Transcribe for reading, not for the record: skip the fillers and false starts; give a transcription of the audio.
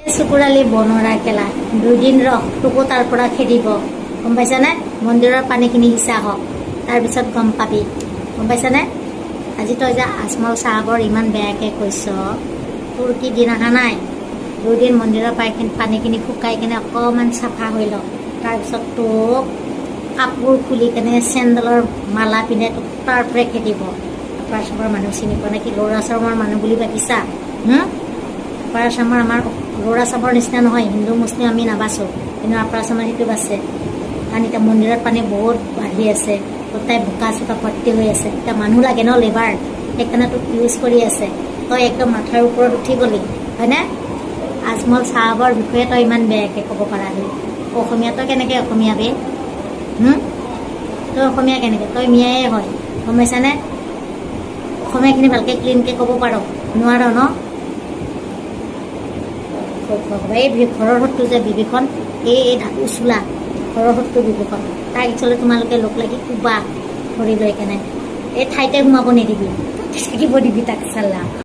চুকুৰালি বনৰা কেলা 2 দিন ৰখ তোকো তাৰ পৰা খেদিব গম পাইছানে মন্দিৰৰ পানীখিনি সিঁচা হওক তাৰপিছত গম পাবি গম পাইছানে আজি তই যে আজমল চাহাবৰ ইমান বেয়াকৈ কৈছ তোৰ কি দিন অহা নাই 2 দিন মন্দিৰৰ পানীখিনি শুকাই কিনে অকণমান চাফা হৈ ল তাৰপিছত তোক কাপোৰ খুলি কেনে চেণ্ডেলৰ মালা পিন্ধে তোক তাৰ পৰাই খেদিব আপাৰ আচামৰ মানুহ চিনি পোৱা নেকি ল'ৰা আচামৰ মানুহ বুলি ভাবিছা আপাৰ আচামৰ আমাৰ ল'ৰা আচামৰ নিচিনা নহয় হিন্দু মুছলিম আমি নাবাচোঁ কিন্তু আপাৰ আচামৰ সেইটো বাচে কাৰণ এতিয়া মন্দিৰত পানী বহুত বাঢ়ি আছে গোটাই বোকা চোকা ভৰ্তি হৈ আছে এতিয়া মানুহ লাগে ন লেবাৰ সেইকাৰণে তোক ইউজ কৰি আছে তই একদম মাথাৰ ওপৰত উঠি গ'লি হয়নে আজমল চাহাবৰ বিষয়ে তই ইমান বেয়াকৈ ক'ব পাৰা হলি অসমীয়া তই কেনেকৈ অসমীয়া বে তই অসমীয়া কেনেকৈ তই মিয়াই হয় গম পাইছানে অসমীয়াখিনি ভালকৈ ক্লিনকৈ ক'ব পাৰ নোৱাৰ ন এই ঘৰৰ সত্ৰু যে বিভীষণ এই ধাতু চোলা ঘৰৰ সত্ৰু বিভীষণ তাক একচুৱেলি তোমালোকে লগ লাগি কোবা ধৰি লৈ কেনে এই ঠাইতে সোমাব নিদিবি থাকিব দিবি তাক চালা